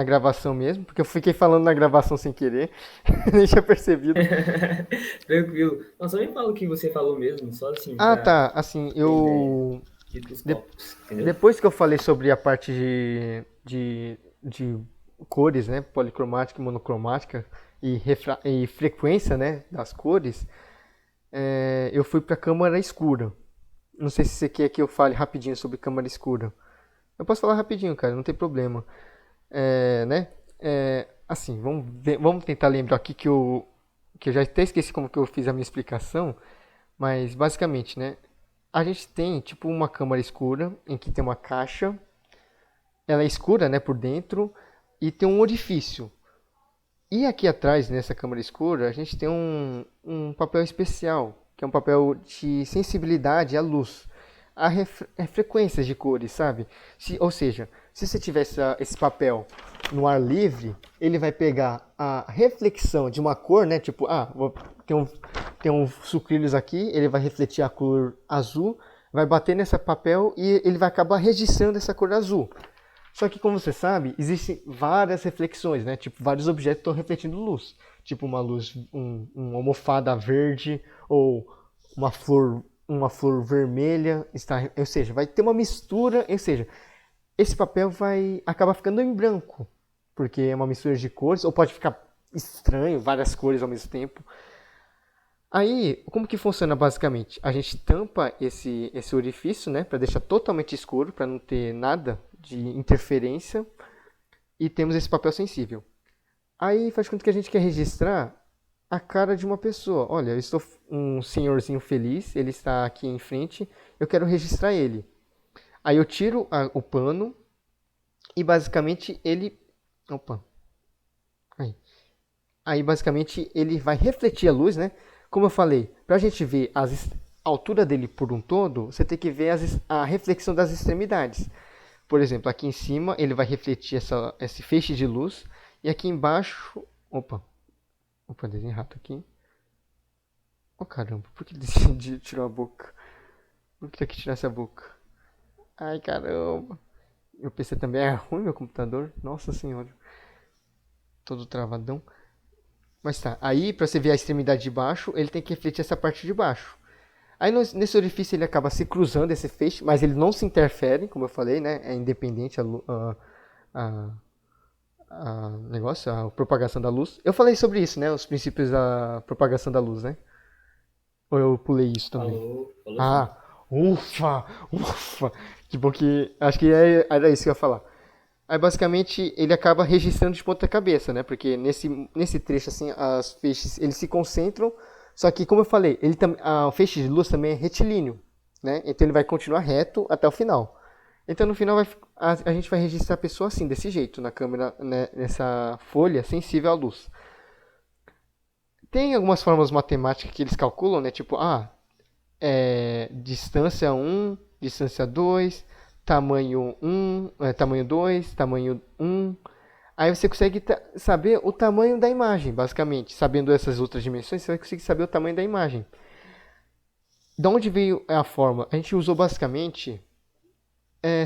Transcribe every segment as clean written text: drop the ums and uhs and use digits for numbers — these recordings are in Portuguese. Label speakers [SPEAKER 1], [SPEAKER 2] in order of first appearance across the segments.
[SPEAKER 1] na gravação mesmo, porque eu fiquei falando na gravação sem querer, nem tinha percebido.
[SPEAKER 2] Tranquilo. Não, só me fala o que você falou mesmo, só assim,
[SPEAKER 1] Ah,
[SPEAKER 2] pra
[SPEAKER 1] tá, assim,
[SPEAKER 2] ter ideia
[SPEAKER 1] eu...
[SPEAKER 2] dos
[SPEAKER 1] de-
[SPEAKER 2] tópicos, entendeu?
[SPEAKER 1] Depois que eu falei sobre a parte de cores, né, policromática e monocromática, e frequência, né, das cores, eu fui para câmara escura. Não sei se você quer que eu fale rapidinho sobre câmara escura. Eu posso falar rapidinho, cara, não tem problema. Né? Assim, vamos tentar lembrar aqui que eu já até esqueci como que eu fiz a minha explicação, mas basicamente, né? A gente tem tipo uma câmara escura em que tem uma caixa, ela é escura, né, por dentro e tem um orifício. E aqui atrás, nessa câmara escura, a gente tem um papel especial, que é um papel de sensibilidade à luz, a frequências de cores, sabe? Ou seja, se você tiver esse papel no ar livre, ele vai pegar a reflexão de uma cor, né? Tipo, tem um sucrilhos aqui, ele vai refletir a cor azul, vai bater nesse papel e ele vai acabar registrando essa cor azul. Só que, como você sabe, existem várias reflexões, né? Tipo, vários objetos estão refletindo luz. Tipo, uma luz, uma almofada verde ou uma flor vermelha. Ou seja, vai ter uma mistura. Ou seja, esse papel vai acabar ficando em branco, porque é uma mistura de cores, ou pode ficar estranho, várias cores ao mesmo tempo. Aí, como que funciona basicamente? A gente tampa esse orifício, né, para deixar totalmente escuro, para não ter nada de interferência, e temos esse papel sensível. Aí faz conta que a gente quer registrar a cara de uma pessoa. Olha, eu estou um senhorzinho feliz, ele está aqui em frente, eu quero registrar ele. Aí eu tiro o pano e basicamente ele. Opa, aí. Aí basicamente ele vai refletir a luz, né? Como eu falei, para a gente ver a altura dele por um todo, você tem que ver a reflexão das extremidades. Por exemplo, aqui em cima ele vai refletir esse feixe de luz e aqui embaixo, opa, desenho errado aqui. Oh caramba, por que ele decidiu tirar a boca? Por que tem que tirar essa boca? Ai caramba. Meu PC também é ruim, meu computador. Nossa senhora, todo travadão. Mas tá, aí pra você ver a extremidade de baixo, ele tem que refletir essa parte de baixo. Aí nesse orifício ele acaba se cruzando esse feixe, mas ele não se interfere, como eu falei, né? É independente a, a propagação da luz. Eu falei sobre isso, né? Os princípios da propagação da luz, né? Ou eu pulei isso também?
[SPEAKER 2] Falou, falou sim.
[SPEAKER 1] Ah, ufa, ufa. Que bom que. Acho que era isso que eu ia falar. Aí basicamente ele acaba registrando de ponta cabeça, né? Porque nesse trecho assim, as feixes eles se concentram, só que como eu falei, o feixe de luz também é retilíneo, né? Então ele vai continuar reto até o final. Então no final a gente vai registrar a pessoa assim, desse jeito, na câmera, né, nessa folha sensível à luz. Tem algumas formas matemáticas que eles calculam, né? Tipo, distância um, distância 2, tamanho um, tamanho 2, tamanho um. Aí você consegue saber o tamanho da imagem, basicamente. Sabendo essas outras dimensões, você vai conseguir saber o tamanho da imagem. De onde veio a forma? A gente usou basicamente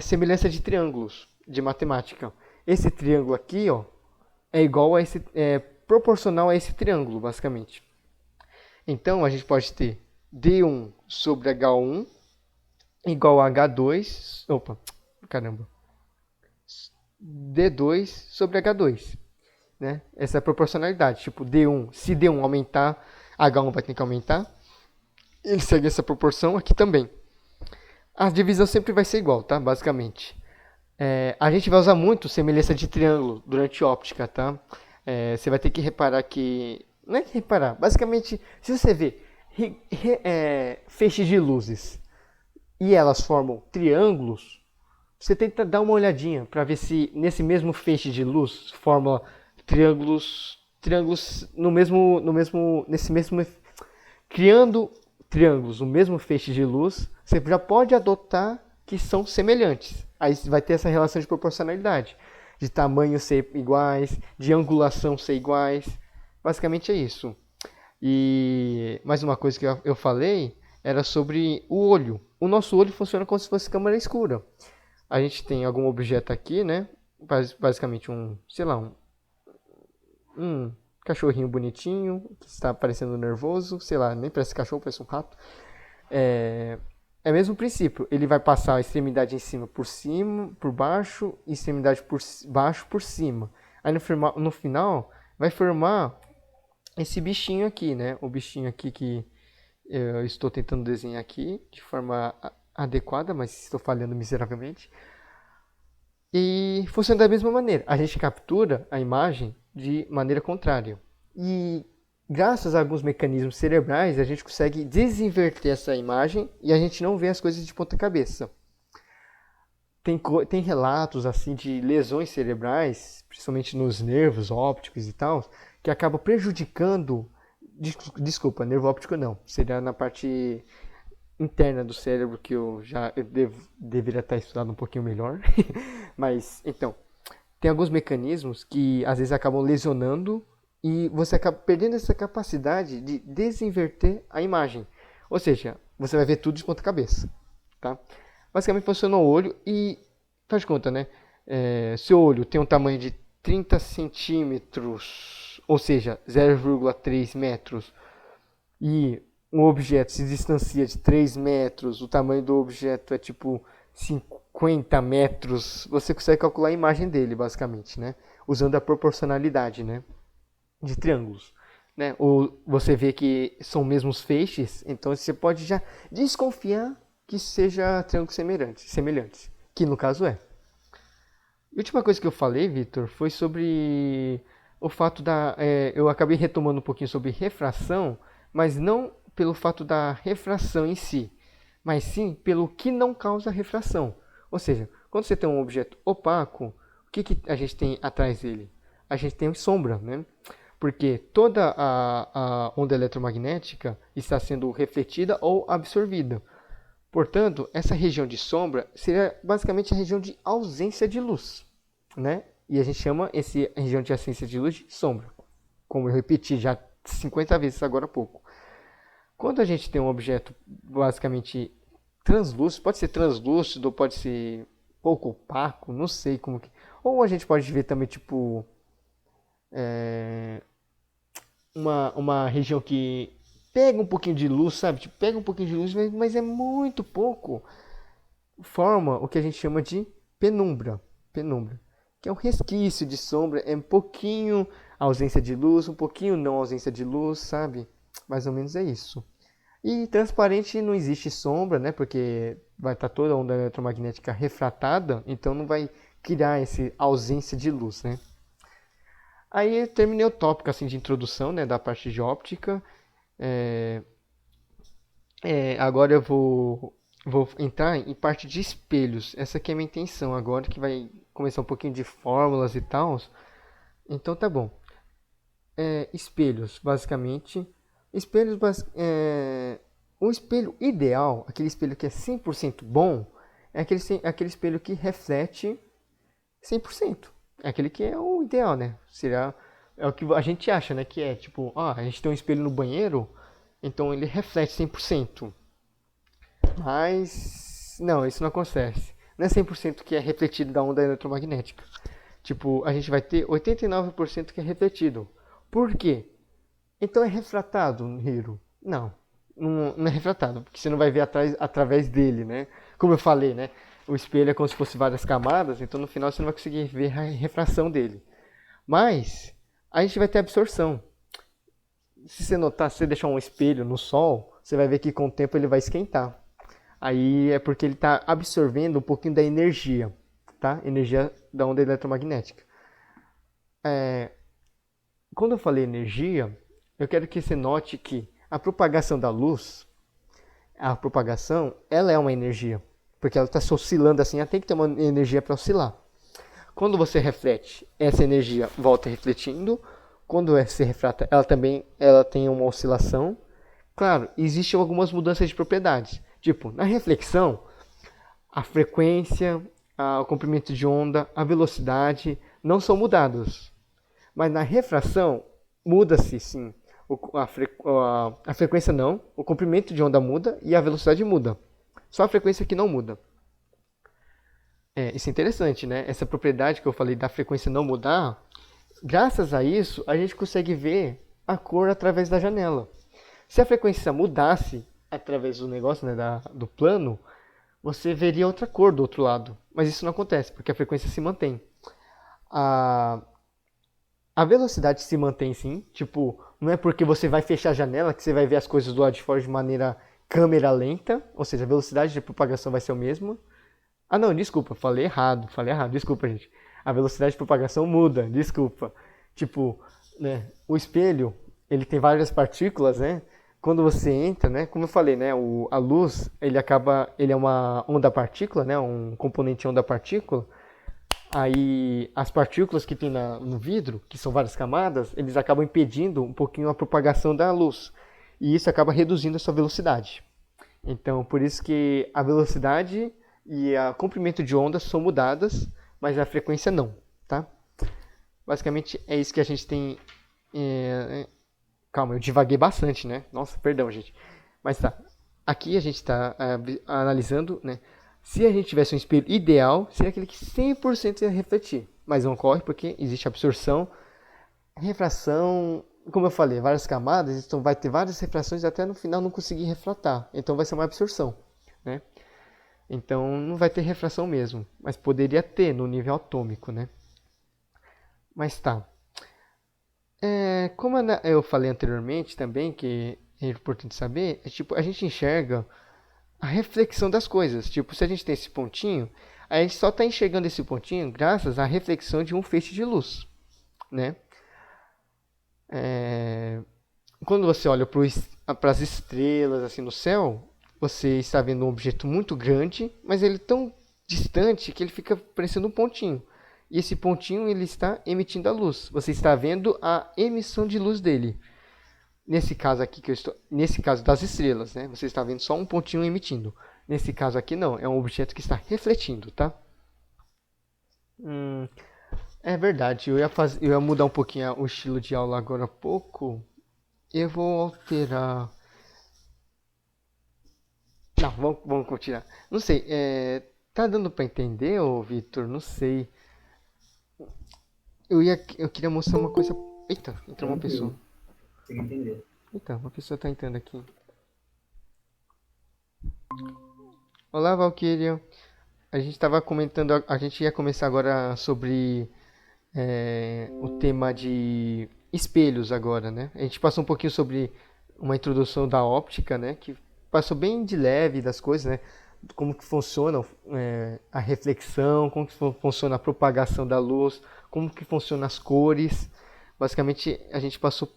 [SPEAKER 1] semelhança de triângulos de matemática. Esse triângulo aqui, ó, é igual a é proporcional a esse triângulo, basicamente. Então a gente pode ter D1 sobre H1 igual a H2, opa, caramba, D2 sobre H2, né? Essa é a proporcionalidade, tipo D1, se D1 aumentar, H1 vai ter que aumentar. Ele segue essa proporção aqui também. A divisão sempre vai ser igual, tá? Basicamente. A gente vai usar muito semelhança de triângulo durante óptica, tá? Você vai ter que reparar que. Não é que reparar, basicamente, se você vê feixes de luzes e elas formam triângulos, você tenta dar uma olhadinha para ver se nesse mesmo feixe de luz forma triângulos nesse mesmo criando triângulos no mesmo feixe de luz, você já pode adotar que são semelhantes. Aí vai ter essa relação de proporcionalidade, de tamanho ser iguais, de angulação ser iguais. Basicamente é isso. E mais uma coisa que eu falei era sobre o olho. O nosso olho funciona como se fosse câmera escura. A gente tem algum objeto aqui, né? basicamente sei lá, um cachorrinho bonitinho que está parecendo nervoso, sei lá, nem parece cachorro, parece um rato. É o mesmo princípio, ele vai passar a extremidade em cima por cima, por baixo, e extremidade por baixo por cima. Aí no final vai formar esse bichinho aqui, né? O bichinho aqui que eu estou tentando desenhar aqui de forma adequada, mas estou falhando miseravelmente. E funciona da mesma maneira. A gente captura a imagem de maneira contrária. E graças a alguns mecanismos cerebrais, a gente consegue desinverter essa imagem e a gente não vê as coisas de ponta cabeça. Tem relatos assim de lesões cerebrais, principalmente nos nervos ópticos e tal, que acabam prejudicando. Desculpa, nervo óptico não. Seria na parte interna do cérebro que deveria estar estudado um pouquinho melhor. Mas, então, tem alguns mecanismos que às vezes acabam lesionando e você acaba perdendo essa capacidade de desinverter a imagem. Ou seja, você vai ver tudo de ponta cabeça. Tá? Basicamente funciona o olho e, faz de conta, né? Seu olho tem um tamanho de 30 centímetros, ou seja, 0,3 metros, e um objeto se distancia de 3 metros, o tamanho do objeto é tipo 50 metros, você consegue calcular a imagem dele, basicamente, né? Usando a proporcionalidade, né? De triângulos. Né? Ou você vê que são mesmos feixes, então você pode já desconfiar que seja triângulos semelhantes, que no caso é. A última coisa que eu falei, Vitor, foi sobre o fato eu acabei retomando um pouquinho sobre refração, mas não pelo fato da refração em si, mas sim pelo que não causa refração. Ou seja, quando você tem um objeto opaco, o que a gente tem atrás dele? A gente tem sombra, né? Porque toda a onda eletromagnética está sendo refletida ou absorvida. Portanto, essa região de sombra seria basicamente a região de ausência de luz, né? E a gente chama essa região de ausência de luz de sombra, como eu repeti já 50 vezes agora há pouco. Quando a gente tem um objeto basicamente translúcido, pode ser translúcido, pode ser pouco opaco, não sei como que... Ou a gente pode ver também, tipo, uma região que pega um pouquinho de luz, sabe? Tipo, pega um pouquinho de luz, mas é muito pouco. Forma o que a gente chama de penumbra. Penumbra. Que é um resquício de sombra, é um pouquinho ausência de luz, um pouquinho não ausência de luz, sabe? Mais ou menos é isso. E transparente não existe sombra, né? Porque vai estar toda a onda eletromagnética refratada, então não vai criar essa ausência de luz, né? Aí eu terminei o tópico assim, de introdução, né, da parte de óptica. Agora eu vou entrar em parte de espelhos. Essa aqui é a minha intenção agora, que vai começar um pouquinho de fórmulas e tal. Então tá bom. Espelhos, basicamente. O espelho ideal, aquele espelho que é 100% bom, é aquele espelho que reflete 100%. É aquele que é o ideal, né? É o que a gente acha, né? Que é tipo, a gente tem um espelho no banheiro, então ele reflete 100%. Mas não, isso não acontece. Não é 100% que é refletido da onda eletromagnética. Tipo, a gente vai ter 89% que é refletido. Por quê? Então é refratado, Hiro? Não é refratado, porque você não vai ver através dele, né? Como eu falei, né? O espelho é como se fosse várias camadas, então no final você não vai conseguir ver a refração dele. Mas a gente vai ter absorção. Se você notar, se você deixar um espelho no sol, você vai ver que com o tempo ele vai esquentar. Aí é porque ele está absorvendo um pouquinho da energia, tá? Energia da onda eletromagnética. Quando eu falei energia, eu quero que você note que a propagação da luz, ela é uma energia. Porque ela está se oscilando assim, ela tem que ter uma energia para oscilar. Quando você reflete, essa energia volta refletindo. Quando se refrata, ela tem uma oscilação. Claro, existem algumas mudanças de propriedades. Tipo, na reflexão, a frequência, o comprimento de onda, a velocidade não são mudados. Mas na refração, muda-se sim. A frequência não, o comprimento de onda muda e a velocidade muda. Só a frequência que não muda. Isso é interessante, né? Essa propriedade que eu falei da frequência não mudar, graças a isso, a gente consegue ver a cor através da janela. Se a frequência mudasse através do negócio, né, do plano, você veria outra cor do outro lado. Mas isso não acontece, porque a frequência se mantém. A, a velocidade se mantém sim. Tipo, não é porque você vai fechar a janela que você vai ver as coisas do lado de fora de maneira câmera lenta. Ou seja, a velocidade de propagação vai ser a mesma. Ah, não, desculpa, falei errado, desculpa, gente. A velocidade de propagação muda, desculpa. Tipo, né, o espelho, ele tem várias partículas, né? Quando você entra, né, como eu falei, né, a luz, ele é uma onda partícula, né, um componente onda partícula. Aí as partículas que tem no vidro, que são várias camadas, eles acabam impedindo um pouquinho a propagação da luz. E isso acaba reduzindo a sua velocidade. Então, por isso que a velocidade e o comprimento de onda são mudadas, mas a frequência não, tá? Basicamente é isso que a gente tem. Calma, eu divaguei bastante, né? Nossa, perdão, gente. Mas tá. Aqui a gente está analisando, né? Se a gente tivesse um espelho ideal, seria aquele que 100% ia refletir. Mas não ocorre porque existe absorção, refração, como eu falei, várias camadas, então vai ter várias refrações até no final não conseguir refratar. Então vai ser uma absorção, né? Então não vai ter refração mesmo, mas poderia ter no nível atômico, né? Mas tá. Como eu falei anteriormente também, que é importante saber, tipo, a gente enxerga a reflexão das coisas. Tipo, se a gente tem esse pontinho, a gente só está enxergando esse pontinho graças à reflexão de um feixe de luz, né? Quando você olha para as estrelas assim no céu, você está vendo um objeto muito grande, mas ele é tão distante que ele fica parecendo um pontinho. E esse pontinho ele está emitindo a luz. Você está vendo a emissão de luz dele. Nesse caso aqui nesse caso das estrelas, né? Você está vendo só um pontinho emitindo. Nesse caso aqui não, é um objeto que está refletindo, tá? É verdade. Eu ia mudar um pouquinho o estilo de aula agora há pouco. Eu vou alterar. Não, vamos continuar. Não sei, tá dando para entender, ô Vitor? Não sei. Eu queria mostrar uma coisa. Eita, entrou uma pessoa.
[SPEAKER 2] Tranquilo. Consegui entender.
[SPEAKER 1] Eita, uma pessoa tá entrando aqui. Olá, Valkyria. A gente estava comentando, a gente ia começar agora sobre o tema de espelhos agora, né? A gente passou um pouquinho sobre uma introdução da óptica, né? Que passou bem de leve das coisas, né? Como que funciona a reflexão, como que funciona a propagação da luz, como que funcionam as cores. Basicamente, a gente passou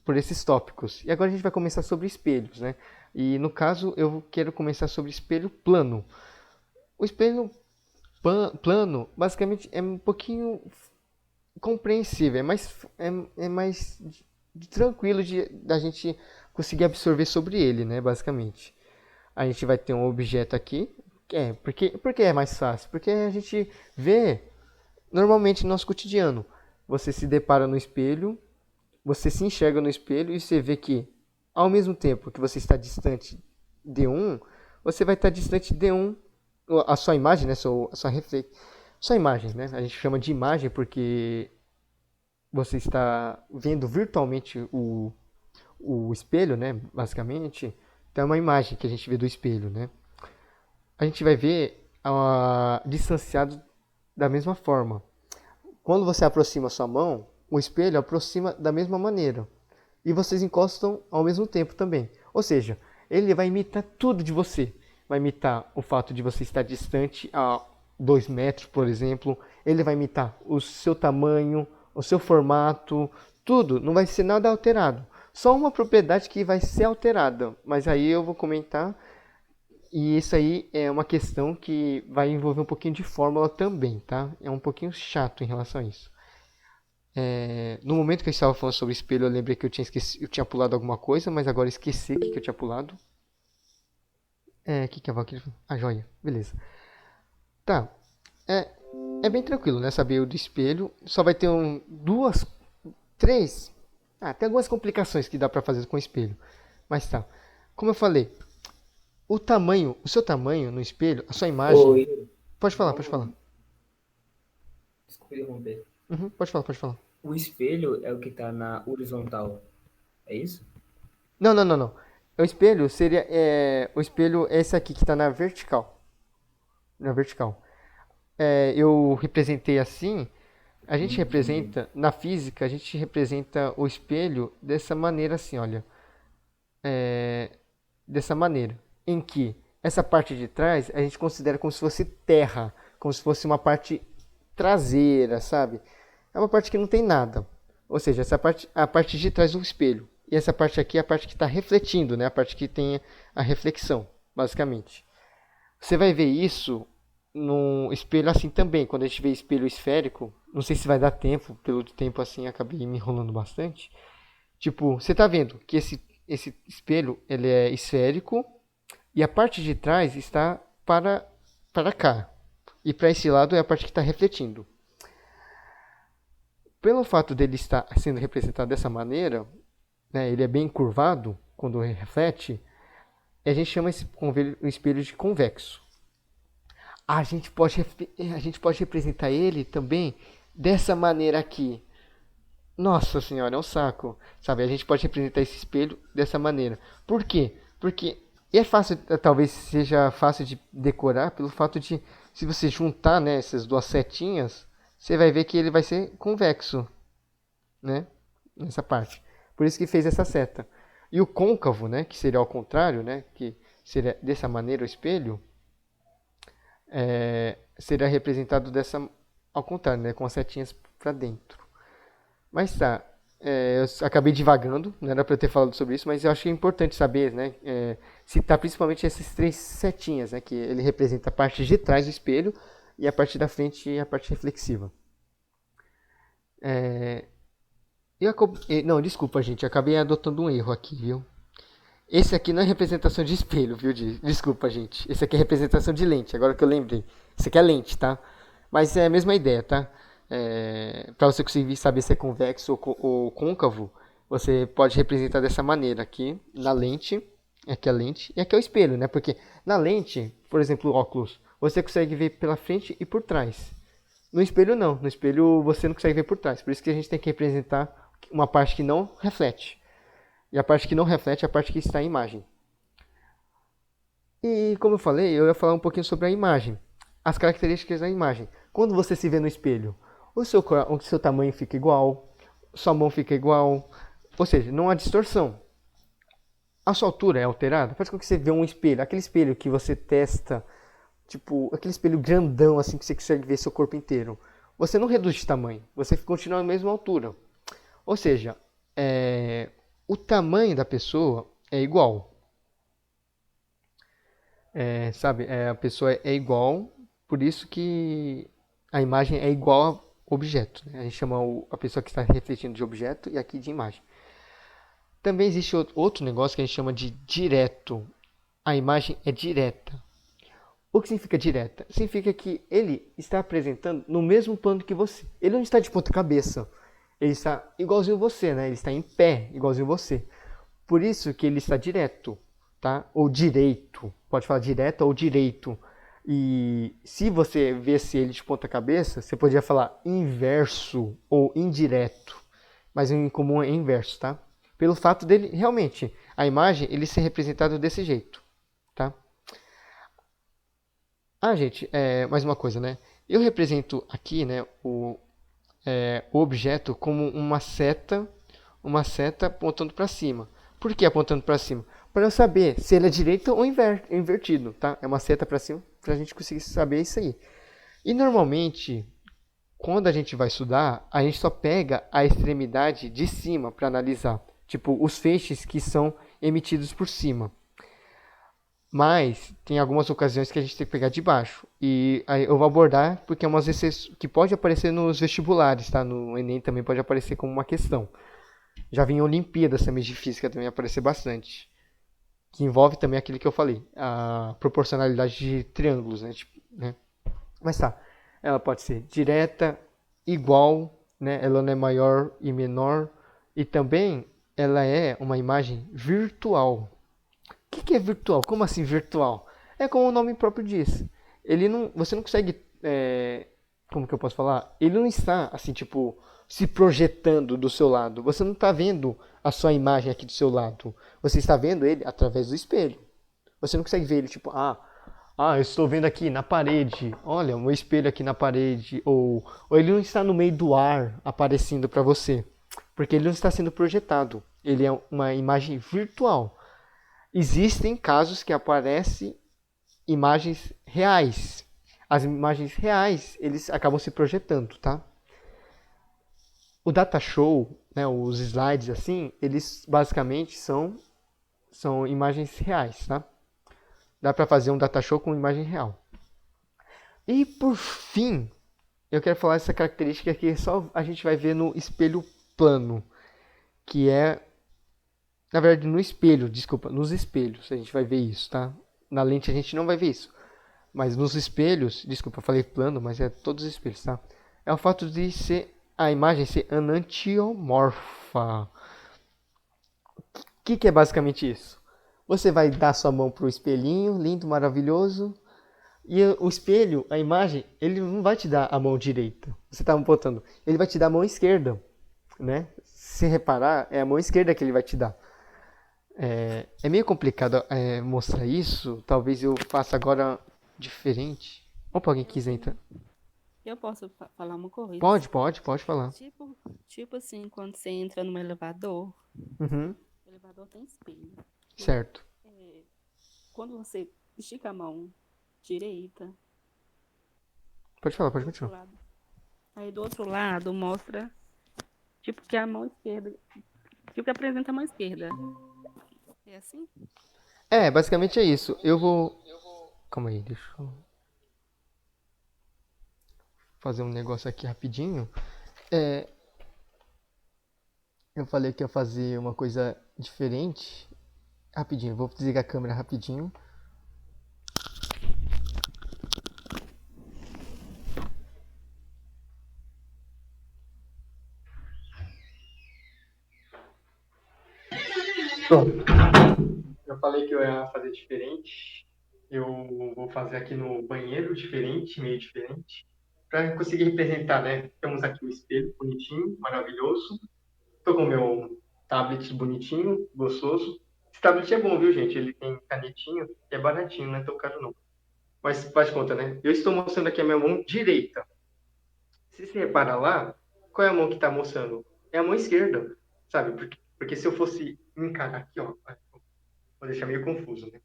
[SPEAKER 1] por esses tópicos. E agora a gente vai começar sobre espelhos, né? E no caso, eu quero começar sobre espelho plano. O espelho plano, basicamente, é um pouquinho compreensível, é mais tranquilo da gente conseguir absorver sobre ele, né, basicamente. A gente vai ter um objeto aqui, porque é mais fácil? Porque a gente vê normalmente no nosso cotidiano. Você se depara no espelho, você se enxerga no espelho e você vê que, ao mesmo tempo que você está distante de um, você vai estar distante de um, a sua imagem, né, sua imagem, né? A gente chama de imagem porque você está vendo virtualmente o espelho, né? Basicamente, então é uma imagem que a gente vê do espelho, né? A gente vai ver distanciado da mesma forma. Quando você aproxima a sua mão, o espelho aproxima da mesma maneira. E vocês encostam ao mesmo tempo também. Ou seja, ele vai imitar tudo de você. Vai imitar o fato de você estar distante a 2 metros, por exemplo. Ele vai imitar o seu tamanho, o seu formato, tudo. Não vai ser nada alterado. Só uma propriedade que vai ser alterada. Mas aí eu vou comentar. E isso aí é uma questão que vai envolver um pouquinho de fórmula também, tá? É um pouquinho chato em relação a isso. No momento que eu estava falando sobre espelho, eu lembrei que eu tinha pulado alguma coisa, mas agora esqueci o que eu tinha pulado. O que é a Valkyrie? A joia, beleza. Tá, é bem tranquilo, né? Saber o do espelho. Só vai ter duas, três. Tem algumas complicações que dá pra fazer com o espelho. Mas tá. Como eu falei, o seu tamanho no espelho, a sua imagem.
[SPEAKER 2] Oi.
[SPEAKER 1] Pode falar, pode falar.
[SPEAKER 2] Então, desculpa interromper.
[SPEAKER 1] Uhum, pode falar, pode falar.
[SPEAKER 2] O espelho é o que está na horizontal, é isso?
[SPEAKER 1] Não, não, não, não. O espelho seria. O espelho é esse aqui que está na vertical. Na vertical. Eu representei assim. A gente
[SPEAKER 2] Entendi.
[SPEAKER 1] representa, na física, a gente representa o espelho dessa maneira assim, olha. Dessa maneira. Em que essa parte de trás a gente considera como se fosse terra. Como se fosse uma parte traseira, sabe? É uma parte que não tem nada. Ou seja, essa parte, a parte de trás do espelho. E essa parte aqui é a parte que está refletindo, né? A parte que tem a reflexão, basicamente. Você vai ver isso no espelho assim também. Quando a gente vê espelho esférico, não sei se vai dar tempo, pelo tempo assim acabei me enrolando bastante. Tipo, você está vendo que esse espelho ele é esférico e a parte de trás está para cá. E para esse lado é a parte que está refletindo. Pelo fato dele estar sendo representado dessa maneira, né, ele é bem curvado quando reflete, a gente chama esse espelho de convexo. A gente pode representar ele também dessa maneira aqui. Nossa senhora, é um saco. Sabe, a gente pode representar esse espelho dessa maneira. Por quê? Porque é fácil, talvez seja fácil de decorar pelo fato de, se você juntar, né, essas duas setinhas, você vai ver que ele vai ser convexo, né? Nessa parte. Por isso que fez essa seta. E o côncavo, né, que seria ao contrário, né, que seria dessa maneira o espelho, seria representado dessa ao contrário, né, com as setinhas para dentro. Mas tá, eu acabei divagando, não era para eu ter falado sobre isso, mas eu acho que é importante saber, né, citar principalmente essas três setinhas, né, que ele representa a parte de trás do espelho e a parte da frente e a parte reflexiva. Não, desculpa, gente, eu acabei adotando um erro aqui, viu? Esse aqui não é representação de espelho, viu? Desculpa, gente. Esse aqui é representação de lente, agora que eu lembrei. Esse aqui é lente, tá? Mas é a mesma ideia, tá? Para você conseguir saber se é convexo ou côncavo, você pode representar dessa maneira aqui na lente. Aqui é a lente e aqui é o espelho, né? Porque na lente, por exemplo, o óculos, você consegue ver pela frente e por trás. No espelho não. No espelho você não consegue ver por trás. Por isso que a gente tem que representar uma parte que não reflete. E a parte que não reflete é a parte que está em imagem. E como eu falei, eu ia falar um pouquinho sobre a imagem. As características da imagem. Quando você se vê no espelho, o seu tamanho fica igual, sua mão fica igual. Ou seja, não há distorção. A sua altura é alterada. Faz com que você vê um espelho. Aquele espelho que você testa, tipo, aquele espelho grandão assim que você consegue ver seu corpo inteiro. Você não reduz de tamanho. Você continua na mesma altura. Ou seja, o tamanho da pessoa é igual. Sabe? A pessoa é igual, por isso que a imagem é igual ao objeto. Né? A gente chama a pessoa que está refletindo de objeto e aqui de imagem. Também existe outro negócio que a gente chama de direto. A imagem é direta. O que significa direta? Significa que ele está apresentando no mesmo plano que você. Ele não está de ponta cabeça. Ele está igualzinho você, né? Ele está em pé, igualzinho você. Por isso que ele está direto, tá? Ou direito. Pode falar direto ou direito. E se você visse ele de ponta cabeça, você poderia falar inverso ou indireto. Mas em comum é inverso, tá? Pelo fato dele, realmente, a imagem, ele ser representado desse jeito, tá? Gente, mais uma coisa, né? Eu represento aqui, né, o objeto como uma seta apontando para cima. Por que apontando para cima? Para eu saber se ele é direito ou invertido, tá? É uma seta para cima para a gente conseguir saber isso aí. E normalmente, quando a gente vai estudar, a gente só pega a extremidade de cima para analisar, tipo os feixes que são emitidos por cima. Mas tem algumas ocasiões que a gente tem que pegar de baixo. E aí eu vou abordar porque é umas exceções que pode aparecer nos vestibulares, tá? No Enem também pode aparecer como uma questão. Já vi em Olimpíadas também de física também aparecer bastante. Que envolve também aquilo que eu falei, a proporcionalidade de triângulos, né? Tipo, né? Mas tá, ela pode ser direta, igual, né? Ela não é maior e menor. E também ela é uma imagem virtual. O que é virtual? Como assim virtual? É como o nome próprio diz. ele não, você não consegue, como que eu posso falar? Ele não está assim, tipo, se projetando do seu lado. Você não está vendo a sua imagem aqui do seu lado. Você está vendo ele através do espelho. Você não consegue ver ele tipo, eu estou vendo aqui na parede. Olha, um espelho aqui na parede. Ou ele não está no meio do ar aparecendo para você, porque ele não está sendo projetado. Ele é uma imagem virtual. Existem casos que aparecem imagens reais. As imagens reais, eles acabam se projetando, tá? O data show, né, os slides assim, eles basicamente são imagens reais, tá? Dá para fazer um data show com imagem real. E por fim, eu quero falar essa característica que só a gente vai ver no espelho plano, que é, na verdade, no espelho, desculpa, nos espelhos a gente vai ver isso, tá? Na lente a gente não vai ver isso. Mas nos espelhos, desculpa, eu falei plano, mas é todos os espelhos, tá? É o fato de ser a imagem ser enantiomorfa. Que é basicamente isso? Você vai dar sua mão pro espelhinho, lindo, maravilhoso, e o espelho, a imagem, ele não vai te dar a mão direita. Você tá botando, ele vai te dar a mão esquerda, né? Se reparar, é a mão esquerda que ele vai te dar. É meio complicado mostrar isso. Talvez eu faça agora diferente. Opa, alguém quis entrar.
[SPEAKER 3] Eu posso falar uma coisa?
[SPEAKER 1] Pode falar.
[SPEAKER 3] Tipo, tipo assim, quando você entra num elevador,
[SPEAKER 1] Uhum,
[SPEAKER 3] o elevador tem espelho, né?
[SPEAKER 1] certo.
[SPEAKER 3] É, quando você estica a mão direita,
[SPEAKER 1] Pode falar, pode
[SPEAKER 3] do outro
[SPEAKER 1] continuar.
[SPEAKER 3] lado, aí do outro lado mostra, tipo, que a mão esquerda, tipo, que apresenta a mão esquerda. É assim?
[SPEAKER 1] Basicamente é isso. Eu vou. Calma aí, deixa eu fazer um negócio aqui rapidinho. É, eu falei que ia fazer uma coisa diferente. Rapidinho, vou desligar a câmera rapidinho. Pronto. Eu falei que eu ia fazer diferente. Eu vou fazer aqui no banheiro diferente, meio diferente, para conseguir representar, né? Temos aqui o espelho bonitinho, maravilhoso. Tô com o meu tablet bonitinho, gostoso. Esse tablet é bom, viu, gente? Ele tem canetinho, é baratinho, não é tão caro não. Mas faz de conta, né? Eu estou mostrando aqui a minha mão direita. Se você reparar lá, qual é a mão que está mostrando? É a mão esquerda, sabe? Porque se eu fosse encarar aqui, ó, vou deixar meio confuso, né?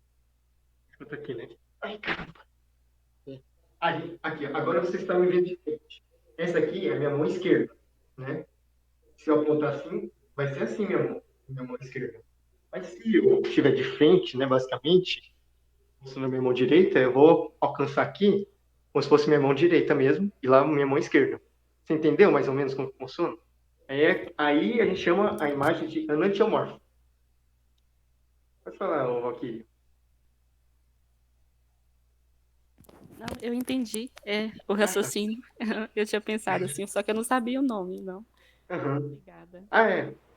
[SPEAKER 1] Escuta aqui, né? Ai, caramba. Aí, aqui, ó. Agora você está me vendo de frente. Essa aqui é a minha mão esquerda, né? Se eu apontar assim, vai ser assim minha mão esquerda. Mas se eu estiver de frente, né, basicamente, mostrando a minha mão direita, eu vou alcançar aqui como se fosse minha mão direita mesmo, e lá minha mão esquerda. Você entendeu mais ou menos como funciona? Aí a gente chama a imagem de enantiomorfo. Pode falar, Valkyrie.
[SPEAKER 3] Não, eu entendi. É, o
[SPEAKER 1] Ah, tá.
[SPEAKER 3] raciocínio. Eu tinha pensado assim, só que eu não sabia o nome, não.
[SPEAKER 1] Aham.
[SPEAKER 3] Obrigada.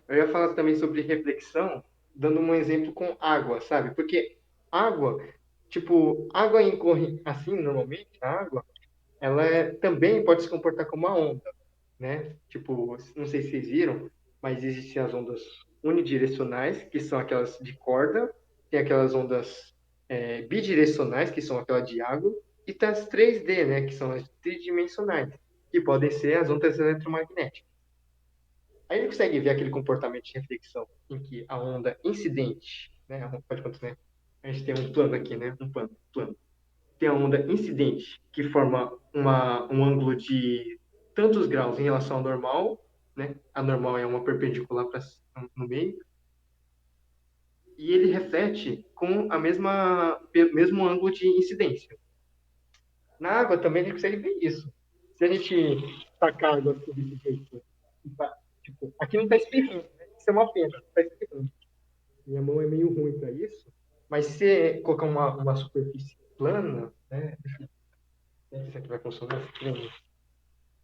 [SPEAKER 1] Eu ia falar também sobre reflexão, dando um exemplo com água, sabe? Porque água, tipo, água incorre assim, normalmente, a água, também pode se comportar como uma onda, né? Tipo, não sei se vocês viram, mas existem as ondas unidirecionais, que são aquelas de corda, tem aquelas ondas bidirecionais, que são aquelas de água, e tem as 3D, né? Que são as tridimensionais, que podem ser as ondas eletromagnéticas. Aí ele consegue ver aquele comportamento de reflexão em que a onda incidente, né? Pode continuar. A gente tem um plano aqui, né? Plano. Tem a onda incidente, que forma um ângulo de tantos graus em relação ao normal, né? A normal é uma perpendicular no meio, e ele reflete com mesmo ângulo de incidência. Na água também a gente consegue ver isso. Se a gente tacar água sobre esse jeito, tipo, aqui não está espirrando, né? Isso é uma pena, não está espirrando. Minha mão é meio ruim para isso, mas se você colocar uma superfície plana, né? Não sei se isso aqui vai funcionar.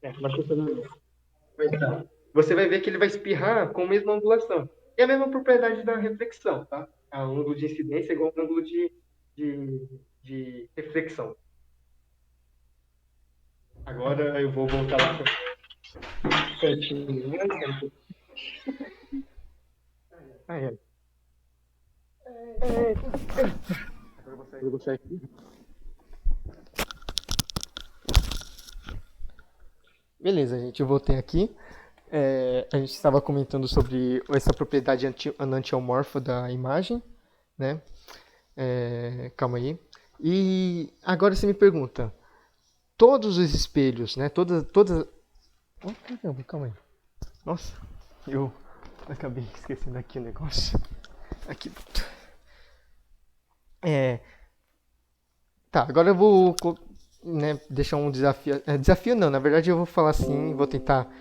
[SPEAKER 1] Vai funcionar mesmo. Mas tá. Você vai ver que ele vai espirrar com a mesma angulação. E a mesma propriedade da reflexão, tá? O ângulo de incidência é igual ao ângulo de reflexão. Agora eu vou voltar lá pertinho. Ai, ai. Agora eu vou sair aqui. Beleza, gente, eu voltei aqui. A gente estava comentando sobre essa propriedade enantiomorfa da imagem, né? Calma aí. E agora você me pergunta, todos os espelhos, né? Todas. Oh, caramba, calma aí. Nossa, eu acabei esquecendo aqui o negócio. Aqui. Tá, agora eu vou, né, deixar um desafio. Desafio não, na verdade eu vou falar assim, vou tentar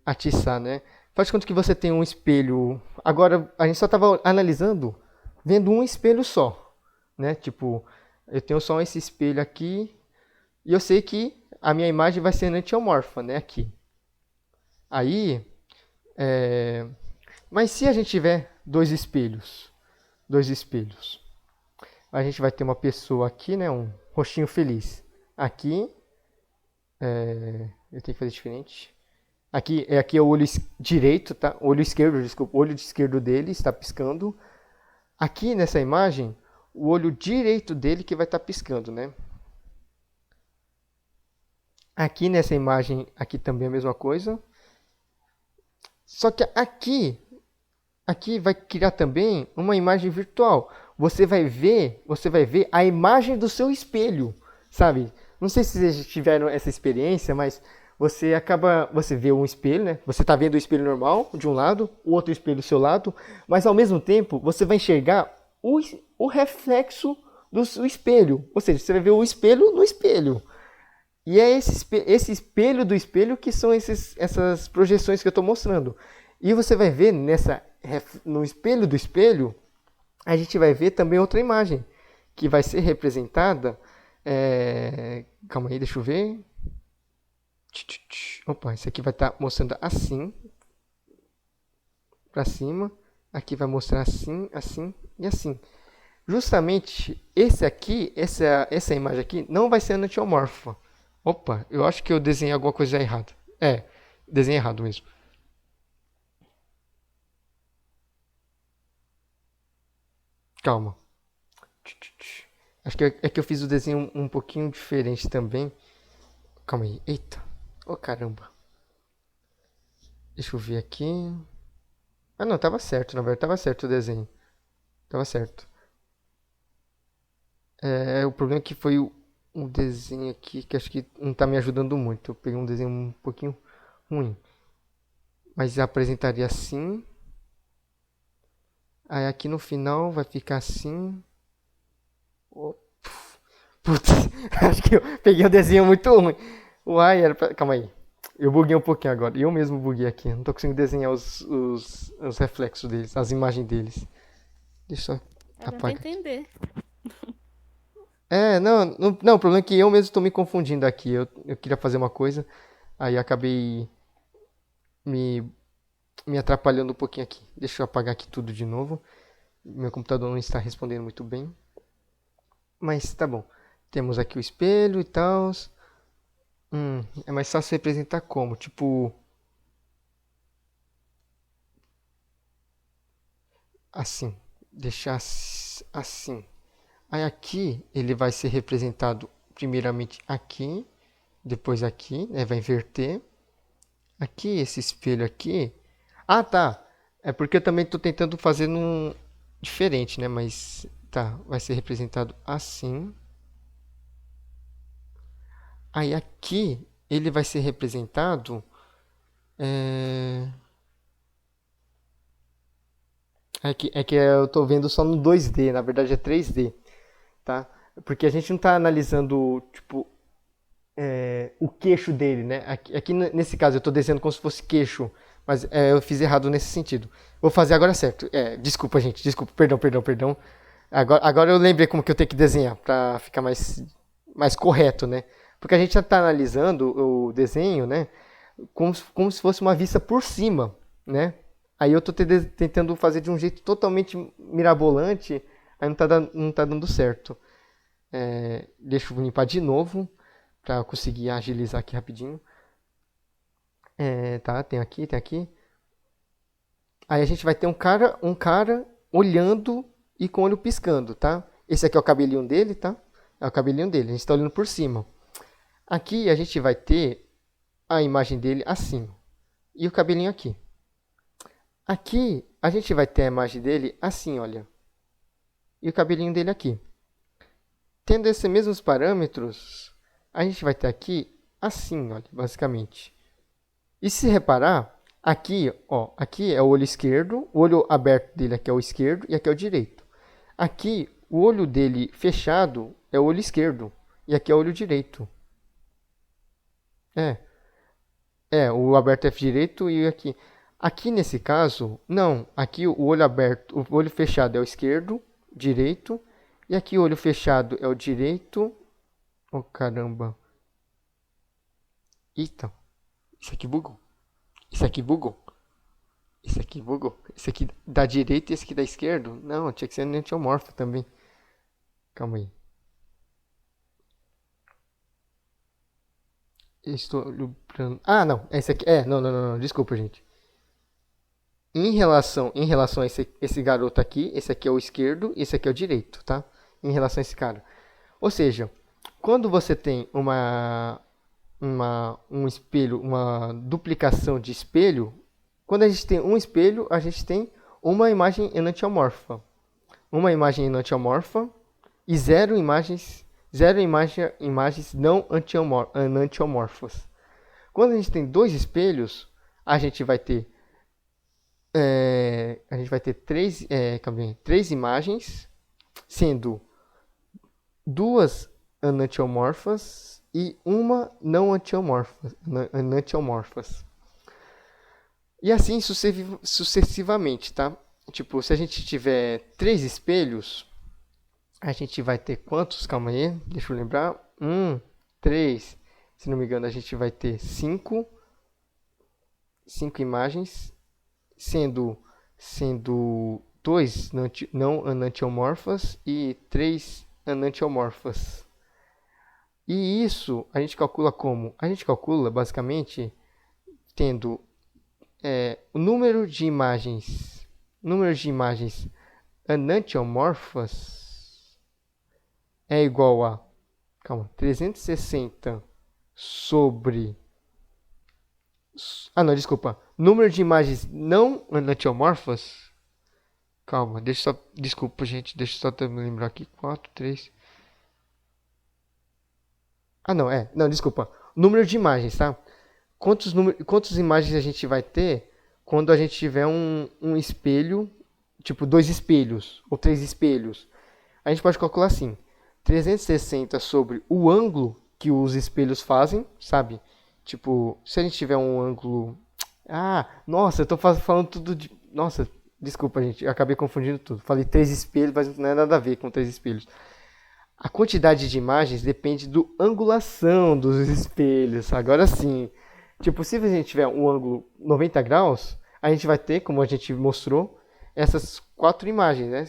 [SPEAKER 1] atiçar, né? Faz de conta que você tem um espelho. Agora a gente só estava analisando, vendo um espelho só, né? Tipo, eu tenho só esse espelho aqui e eu sei que a minha imagem vai ser enantiomorfa, né? Aqui. Aí, mas se a gente tiver dois espelhos, a gente vai ter uma pessoa aqui, né? Um rostinho feliz. Aqui, eu tenho que fazer diferente. Aqui é o olho direito, tá? Olho esquerdo, desculpa. O olho esquerdo dele está piscando. Aqui nessa imagem, o olho direito dele que vai estar piscando, né? Aqui nessa imagem, aqui também é a mesma coisa. Só que aqui vai criar também uma imagem virtual. Você vai ver a imagem do seu espelho, sabe? Não sei se vocês tiveram essa experiência, mas você vê um espelho, né? Você está vendo o espelho normal de um lado, o outro espelho do seu lado, mas ao mesmo tempo você vai enxergar o reflexo do seu espelho. Ou seja, você vai ver o espelho no espelho. E é esse espelho do espelho que são essas projeções que eu estou mostrando. E você vai ver no espelho do espelho, a gente vai ver também outra imagem, que vai ser representada. Calma aí, deixa eu ver. Opa, esse aqui vai estar mostrando assim, para cima. Aqui vai mostrar assim, assim e assim. Justamente essa imagem aqui não vai ser enantiomorfa. Opa, eu acho que eu desenhei alguma coisa errada. Desenhei errado mesmo. Calma. Acho que é que eu fiz o desenho um pouquinho diferente também. Calma aí. Eita. Oh, caramba. Deixa eu ver aqui. Ah, não, tava certo, na verdade. Tava certo o desenho. Tava certo. O problema é que foi um desenho aqui que acho que não tá me ajudando muito. Eu peguei um desenho um pouquinho ruim. Mas apresentaria assim. Aí aqui no final vai ficar assim. Putz, acho que eu peguei um desenho muito ruim. Uai, calma aí. Eu buguei um pouquinho agora. Eu mesmo buguei aqui. Não tô conseguindo desenhar os reflexos deles, as imagens deles. Deixa eu
[SPEAKER 3] Dá pra
[SPEAKER 1] apagar.
[SPEAKER 3] entender.
[SPEAKER 1] Não, o problema é que eu mesmo tô me confundindo aqui. Eu queria fazer uma coisa, aí acabei me atrapalhando um pouquinho aqui. Deixa eu apagar aqui tudo de novo. Meu computador não está respondendo muito bem. Mas tá bom. Temos aqui o espelho e tal. É mais fácil representar como? Tipo. Assim. Deixar assim. Aí aqui ele vai ser representado primeiramente aqui. Depois aqui. Né, vai inverter. Aqui, esse espelho aqui. Ah, tá. É porque eu também estou tentando fazer num diferente, né? Mas tá. Vai ser representado assim. Aí aqui ele vai ser representado. É que eu estou vendo só no 2D, na verdade é 3D, tá? Porque a gente não está analisando tipo o queixo dele, né? Aqui nesse caso eu estou desenhando como se fosse queixo, mas eu fiz errado nesse sentido. Vou fazer agora certo. Desculpa, gente, desculpa, perdão. Agora eu lembrei como que eu tenho que desenhar para ficar mais correto, né? Porque a gente já está analisando o desenho, né? Como se fosse uma vista por cima, né? Aí eu estou tentando fazer de um jeito totalmente mirabolante, aí não tá dando certo. Deixa eu limpar de novo, para conseguir agilizar aqui rapidinho. Tá, tem aqui, tem aqui. Aí a gente vai ter um cara olhando e com o olho piscando, tá? Esse aqui é o cabelinho dele, tá? É o cabelinho dele, a gente está olhando por cima. Aqui a gente vai ter a imagem dele assim. E o cabelinho aqui. Aqui a gente vai ter a imagem dele assim, olha. E o cabelinho dele aqui. Tendo esses mesmos parâmetros, a gente vai ter aqui assim, olha, basicamente. E se reparar, aqui, ó, aqui é o olho esquerdo, o olho aberto dele aqui é o esquerdo e aqui é o direito. Aqui, o olho dele fechado é o olho esquerdo e aqui é o olho direito. O aberto é direito e aqui. Aqui nesse caso, não, aqui o olho aberto, o olho fechado é o esquerdo, direito, e aqui o olho fechado é o direito. Oh, caramba. Eita, isso aqui bugou. Isso aqui bugou. Isso aqui bugou. Esse aqui da direita e esse aqui da esquerda? Não, tinha que ser enantiomorfo também. Calma aí. Eu estou lembrando. Ah, não. Esse aqui. Não. Desculpa, gente. Em relação a esse garoto aqui, esse aqui é o esquerdo e esse aqui é o direito, tá? Em relação a esse cara. Ou seja, quando você tem um espelho, uma duplicação de espelho, quando a gente tem um espelho, a gente tem uma imagem enantiomorfa. Uma imagem enantiomorfa e zero imagens não enantiomorfas. Quando a gente tem dois espelhos, a gente vai ter três imagens, sendo duas enantiomorfas e uma não enantiomorfas. E assim sucessivamente, tá? Tipo, se a gente tiver três espelhos, a gente vai ter quantos? Calma aí, deixa eu lembrar. 3. Se não me engano, a gente vai ter 5 imagens, sendo 2 não enantiomorfas e 3 enantiomorfas. E isso a gente calcula como? A gente calcula basicamente tendo o número de imagens enantiomorfas é igual a 360 sobre... Ah, não, desculpa. Número de imagens não enantiomorfas. Calma, desculpa, gente. Deixa eu só me lembrar aqui. 4, 3... Ah, não, não, desculpa. Número de imagens, tá? Quantas imagens a gente vai ter quando a gente tiver um espelho, tipo 2 espelhos ou 3 espelhos? A gente pode calcular assim: 360 sobre o ângulo que os espelhos fazem, sabe? Tipo, se a gente tiver um ângulo... Nossa, eu tô falando tudo de... Nossa, desculpa, gente, eu acabei confundindo tudo. Falei 3 espelhos, mas não é nada a ver com 3 espelhos. A quantidade de imagens depende da angulação dos espelhos. Agora sim. Tipo, se a gente tiver um ângulo 90 graus, a gente vai ter, como a gente mostrou, essas 4 imagens, né?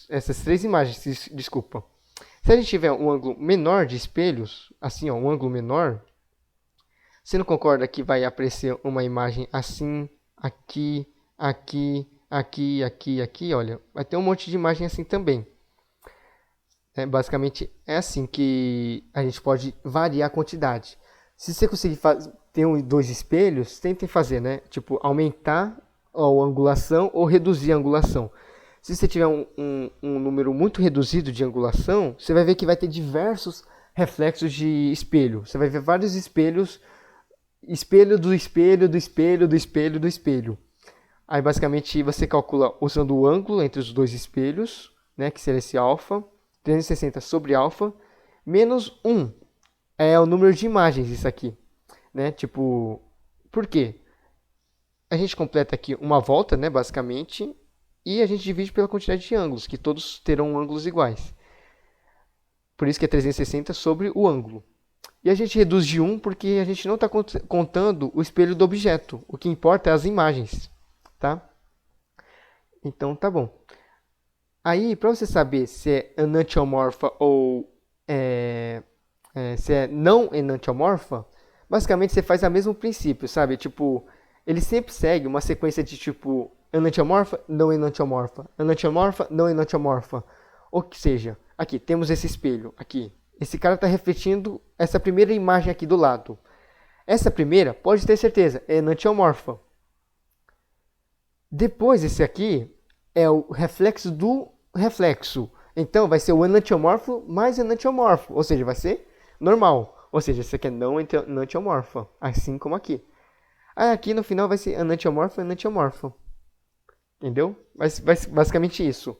[SPEAKER 1] Essas 3 imagens, desculpa. Se a gente tiver um ângulo menor de espelhos, assim, ó, um ângulo menor, você não concorda que vai aparecer uma imagem assim, aqui, olha. Vai ter um monte de imagem assim também. Basicamente é assim que a gente pode variar a quantidade. Se você conseguir ter 2 espelhos, tentem fazer, né? Tipo, aumentar a angulação ou reduzir a angulação. Se você tiver um número muito reduzido de angulação, você vai ver que vai ter diversos reflexos de espelho. Você vai ver vários espelhos, espelho do espelho, do espelho, do espelho, do espelho. Aí basicamente você calcula usando o ângulo entre os 2 espelhos, né, que seria esse alfa, 360 sobre alfa, menos 1 é o número de imagens, isso aqui. Né? Tipo, por quê? A gente completa aqui uma volta, né, basicamente, e a gente divide pela quantidade de ângulos, que todos terão ângulos iguais. Por isso que é 360 sobre o ângulo. E a gente reduz de 1 porque a gente não está contando o espelho do objeto. O que importa é as imagens. Tá? Então, tá bom. Aí, para você saber se é enantiomorfa ou se é não enantiomorfa, basicamente você faz o mesmo princípio, sabe? Tipo, ele sempre segue uma sequência de tipo enantiomorfa, não enantiomorfa, enantiomorfa, não enantiomorfa. Ou seja, aqui temos esse espelho, aqui. Esse cara está refletindo essa primeira imagem aqui do lado. Essa primeira, pode ter certeza, é enantiomorfa. Depois, esse aqui é o reflexo do reflexo. Então, vai ser o enantiomorfo mais enantiomorfo. Ou seja, vai ser normal. Ou seja, esse aqui é não enantiomorfa. Assim como aqui. Aí aqui no final vai ser enantiomorfo, enantiomorfo. Entendeu? Vai ser basicamente isso.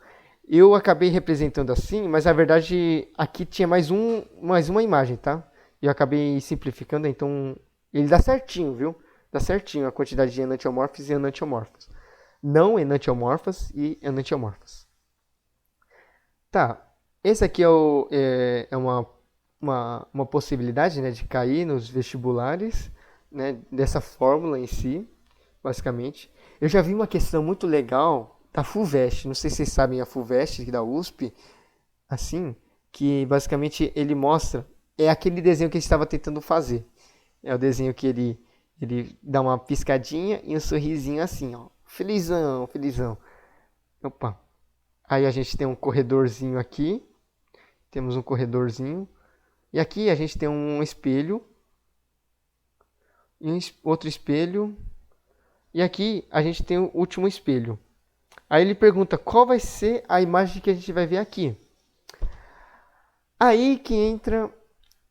[SPEAKER 1] Eu acabei representando assim, mas na verdade aqui tinha mais uma imagem, tá? E eu acabei simplificando, então ele dá certinho, viu? Dá certinho a quantidade de enantiomorfos e enantiomorfos. Não enantiomorfas e enantiomorfas. Tá, esse aqui é uma possibilidade, né, de cair nos vestibulares, né, dessa fórmula em si, basicamente. Eu já vi uma questão muito legal da FUVEST, não sei se vocês sabem a FUVEST da USP, assim, que basicamente ele mostra, é aquele desenho que ele estava tentando fazer. É o desenho que ele dá uma piscadinha e um sorrisinho assim, ó. Felizão, felizão. Opa. Aí a gente tem um corredorzinho aqui. Temos um corredorzinho. E aqui a gente tem um espelho. E outro espelho. E aqui a gente tem o último espelho. Aí ele pergunta qual vai ser a imagem que a gente vai ver aqui. Aí que entra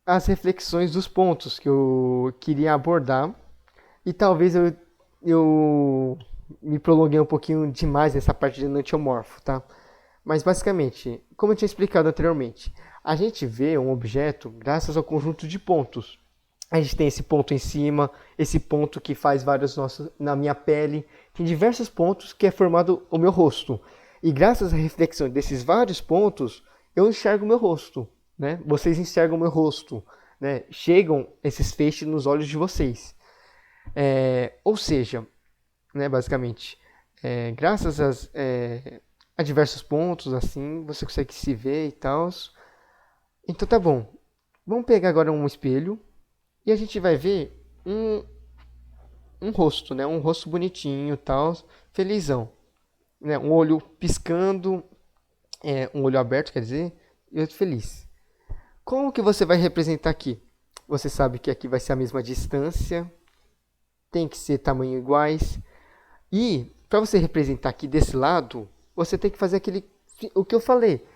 [SPEAKER 1] as reflexões dos pontos que eu queria abordar. E talvez eu me prolonguei um pouquinho demais nessa parte de enantiomorfo, tá? Mas basicamente, como eu tinha explicado anteriormente, a gente vê um objeto graças ao conjunto de pontos. A gente tem esse ponto em cima, esse ponto que faz vários nossos na minha pele, tem diversos pontos que é formado o meu rosto. E graças à reflexão desses vários pontos, eu enxergo o meu rosto, né? Vocês enxergam o meu rosto, né? Chegam esses feixes nos olhos de vocês. Ou seja, né, basicamente, graças a diversos pontos, assim, você consegue se ver e tal. Então tá bom. Vamos pegar agora um espelho e a gente vai ver um rosto, né? Um rosto bonitinho e tal, felizão. Né? Um olho piscando, um olho aberto, quer dizer, e outro feliz. Como que você vai representar aqui? Você sabe que aqui vai ser a mesma distância, tem que ser tamanho iguais. E para você representar aqui desse lado, você tem que fazer o que eu falei.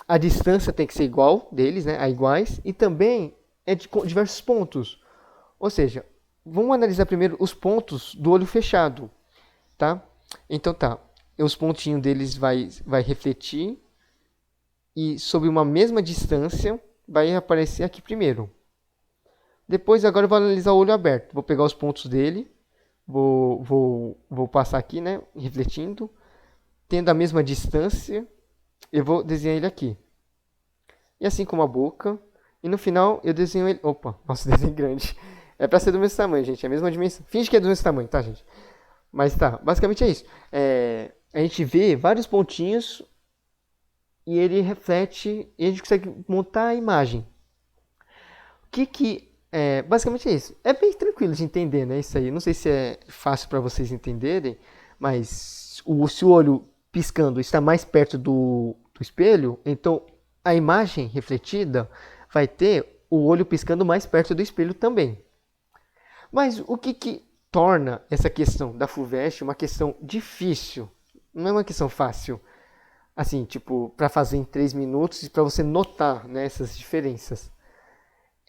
[SPEAKER 1] A distância tem que ser igual deles, né? A iguais. E também é de diversos pontos. Ou seja, vamos analisar primeiro os pontos do olho fechado, tá? Então tá, os pontinhos deles vai refletir e sob uma mesma distância vai aparecer aqui primeiro. Depois agora eu vou analisar o olho aberto. Vou pegar os pontos dele, vou passar aqui, né, refletindo, tendo a mesma distância, eu vou desenhar ele aqui. E assim como a boca, e no final eu desenho ele... Opa, nossa, desenho grande. É pra ser do mesmo tamanho, gente, é a mesma dimensão. Finge que é do mesmo tamanho, tá, gente? Mas tá, basicamente é isso. A gente vê vários pontinhos e ele reflete e a gente consegue montar a imagem. Basicamente é isso. É bem tranquilo de entender, né? Isso aí. Não sei se é fácil para vocês entenderem, mas se o olho piscando está mais perto do espelho, então a imagem refletida vai ter o olho piscando mais perto do espelho também. Mas o que torna essa questão da FUVEST uma questão difícil? Não é uma questão fácil. Assim, tipo, para fazer em 3 minutos e para você notar, né, essas diferenças.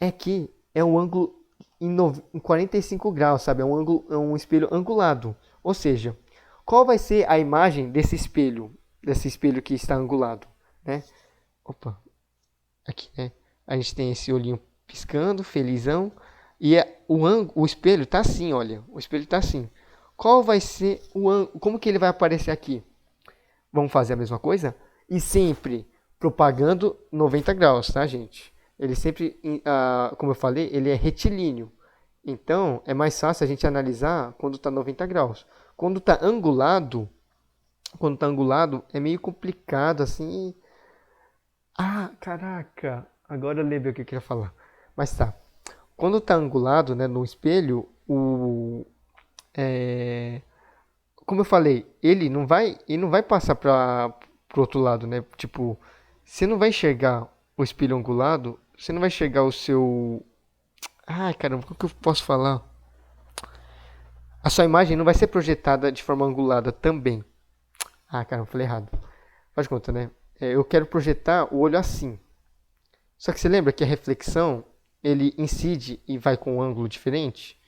[SPEAKER 1] É que é um ângulo em 45 graus, sabe? É um espelho angulado. Ou seja, qual vai ser a imagem desse espelho que está angulado, né? Opa, aqui, né? A gente tem esse olhinho piscando, felizão, e o espelho está assim, olha, o espelho está assim. Qual vai ser o ângulo? Como que ele vai aparecer aqui? Vamos fazer a mesma coisa? E sempre propagando 90 graus, tá, gente? Ele sempre, como eu falei, ele é retilíneo. Então, é mais fácil a gente analisar quando está 90 graus. Quando está angulado, é meio complicado, assim. Ah, caraca! Agora eu lembrei o que eu queria falar. Mas tá. Quando tá angulado, né, no espelho, é, como eu falei, ele não vai passar para pro outro lado, né? Tipo, você não vai enxergar o espelho angulado, você não vai enxergar o seu. Ai, caramba, como que eu posso falar? A sua imagem não vai ser projetada de forma angulada também. Ah, caramba, falei errado. Faz de conta, né? Eu quero projetar o olho assim. Só que você lembra que a reflexão ele incide e vai com um ângulo diferente?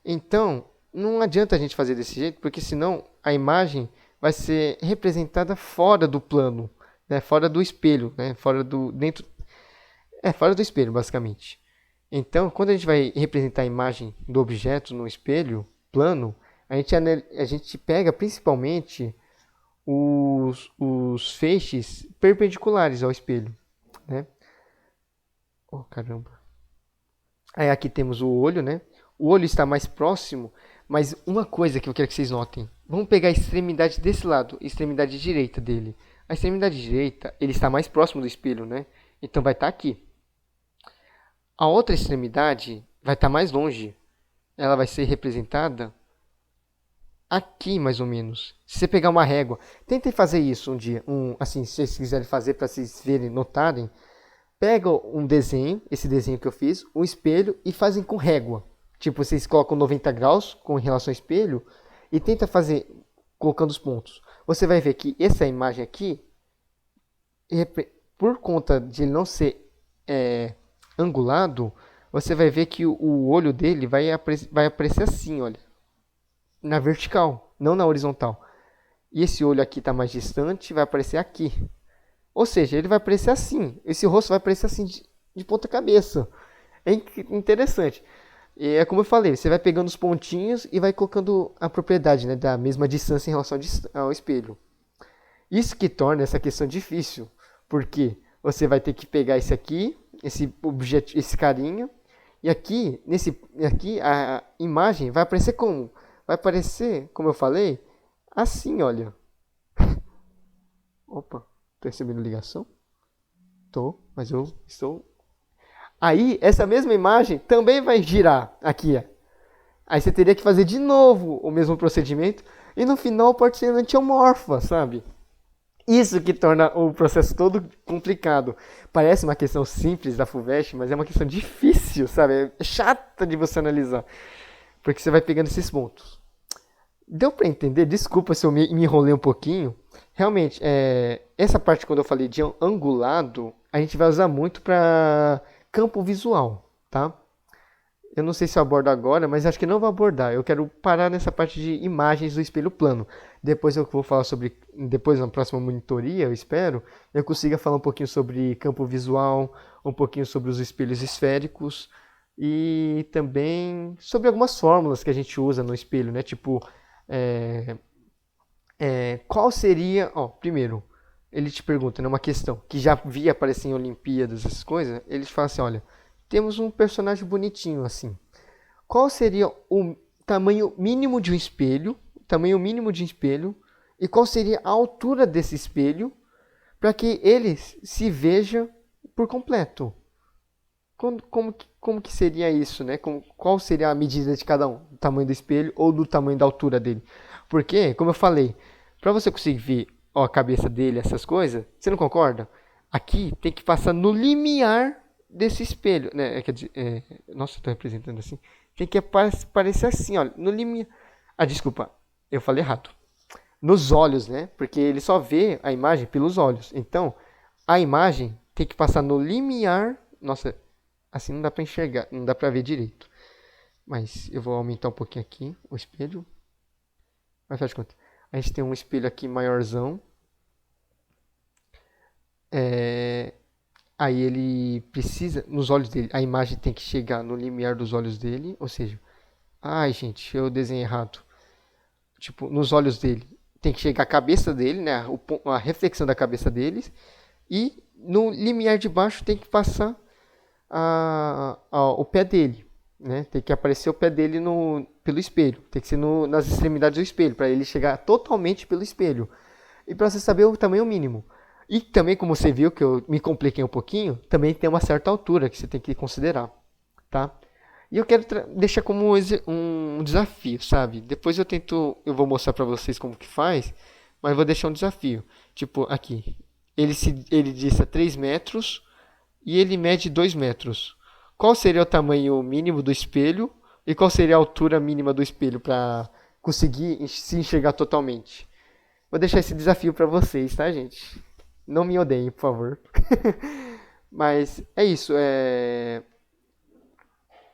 [SPEAKER 1] Então, não adianta a gente fazer desse jeito, porque senão a imagem vai ser representada fora do plano, né? Fora do espelho, né? Fora do espelho, basicamente. Então, quando a gente vai representar a imagem do objeto no espelho plano, a gente pega principalmente os feixes perpendiculares ao espelho, né? Oh, caramba. Aí aqui temos o olho, né? O olho está mais próximo, mas uma coisa que eu quero que vocês notem. Vamos pegar a extremidade desse lado, a extremidade direita dele. A extremidade direita, ele está mais próximo do espelho, né? Então vai estar aqui. A outra extremidade vai estar mais longe. Ela vai ser representada aqui, mais ou menos. Se você pegar uma régua, tentem fazer isso um dia, assim, se vocês quiserem fazer para vocês verem, notarem. Pega um desenho, esse desenho que eu fiz, um espelho e fazem com régua. Tipo, vocês colocam 90 graus com relação ao espelho e tenta fazer colocando os pontos. Você vai ver que essa imagem aqui, por conta de ele não ser angulado, você vai ver que o olho dele vai aparecer assim, olha, na vertical, não na horizontal. E esse olho aqui está mais distante, vai aparecer aqui. Ou seja, ele vai aparecer assim. Esse rosto vai aparecer assim de ponta cabeça. É interessante. E é como eu falei, você vai pegando os pontinhos e vai colocando a propriedade, né, da mesma distância em relação ao espelho. Isso que torna essa questão difícil. Porque você vai ter que pegar esse aqui, esse objeto, esse carinha, e aqui a imagem vai aparecer como? Vai aparecer, como eu falei, assim, olha. Opa. Tô recebendo ligação? Tô, mas eu estou. Aí, essa mesma imagem também vai girar aqui. Ó. Aí você teria que fazer de novo o mesmo procedimento. E no final pode ser antiomorfa, sabe? Isso que torna o processo todo complicado. Parece uma questão simples da FUVEST, mas é uma questão difícil, sabe? É chata de você analisar. Porque você vai pegando esses pontos. Deu para entender? Desculpa se eu me enrolei um pouquinho. Realmente, essa parte quando eu falei de angulado, a gente vai usar muito para campo visual, tá? Eu não sei se eu abordo agora, mas acho que não vou abordar. Eu quero parar nessa parte de imagens do espelho plano. Depois eu vou falar sobre, depois na próxima monitoria, eu espero, eu consiga falar um pouquinho sobre campo visual, um pouquinho sobre os espelhos esféricos e também sobre algumas fórmulas que a gente usa no espelho, né? Tipo, qual seria... primeiro, ele te pergunta, né, uma questão que já via aparecer em Olimpíadas, essas coisas. Ele te fala assim, olha, temos um personagem bonitinho assim. Qual seria o tamanho mínimo de um espelho? Tamanho mínimo de um espelho. E qual seria a altura desse espelho para que ele se veja por completo? Como que seria isso, né? Qual seria a medida de cada um? Do tamanho do espelho ou do tamanho da altura dele? Porque, como eu falei, para você conseguir ver a cabeça dele, essas coisas, você não concorda? Aqui tem que passar no limiar desse espelho, né? Nossa, eu estou representando assim. Tem que aparecer assim, olha, no limiar. Ah, desculpa, eu falei errado. Nos olhos, né? Porque ele só vê a imagem pelos olhos. Então, a imagem tem que passar no limiar. Nossa, assim não dá para enxergar, não dá para ver direito. Mas eu vou aumentar um pouquinho aqui o espelho. Mas faz de conta. A gente tem um espelho aqui maiorzão. Aí ele precisa, nos olhos dele, a imagem tem que chegar no limiar dos olhos dele. Ou seja, ai gente, eu desenhei errado. Tipo, nos olhos dele tem que chegar a cabeça dele, né? A reflexão da cabeça deles. E no limiar de baixo tem que passar o pé dele, né? Tem que aparecer o pé dele pelo espelho. Tem que ser nas extremidades do espelho, para ele chegar totalmente pelo espelho. E para você saber o tamanho mínimo. E também, como você viu que eu me compliquei um pouquinho, também tem uma certa altura que você tem que considerar, tá? E eu quero deixar como um desafio, sabe? Depois eu vou mostrar pra vocês como que faz, mas vou deixar um desafio. Tipo, aqui, ele disse 3 metros e ele mede 2 metros. Qual seria o tamanho mínimo do espelho e qual seria a altura mínima do espelho para conseguir se enxergar totalmente? Vou deixar esse desafio para vocês, tá, gente? Não me odeiem, por favor. Mas é isso.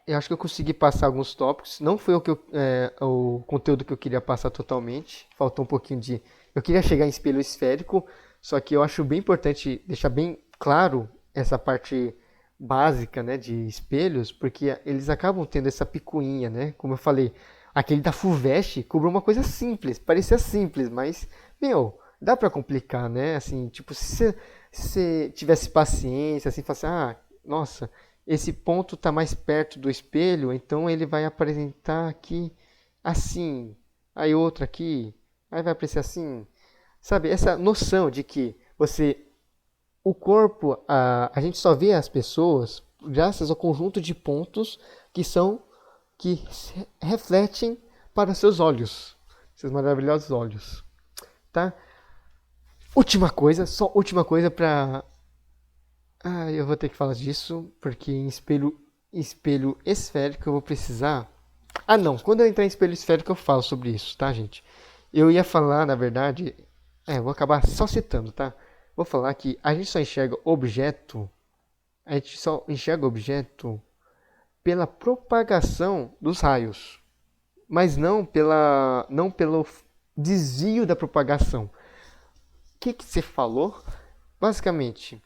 [SPEAKER 1] Eu acho que eu consegui passar alguns tópicos. Não foi o conteúdo que eu queria passar totalmente. Faltou um pouquinho de. Eu queria chegar em espelho esférico, só que eu acho bem importante deixar bem claro essa parte básica, né, de espelhos, porque eles acabam tendo essa picuinha, né? Como eu falei, aquele da Fulvestre cobrou uma coisa simples, parecia simples, mas, meu, dá pra complicar, né? Assim, tipo, se você tivesse paciência, assim, falasse, nossa, esse ponto tá mais perto do espelho, então ele vai apresentar aqui assim, aí outro aqui, aí vai aparecer assim, sabe? Essa noção de que o corpo, a gente só vê as pessoas graças ao conjunto de pontos que refletem para seus olhos, seus maravilhosos olhos, tá? Só última coisa para eu vou ter que falar disso, porque em espelho esférico eu vou precisar. Não, quando eu entrar em espelho esférico eu falo sobre isso, tá, gente? Eu ia falar, na verdade, vou acabar só citando, tá? Vou falar que a gente só enxerga objeto pela propagação dos raios, mas não pelo desvio da propagação. O que você falou? Basicamente,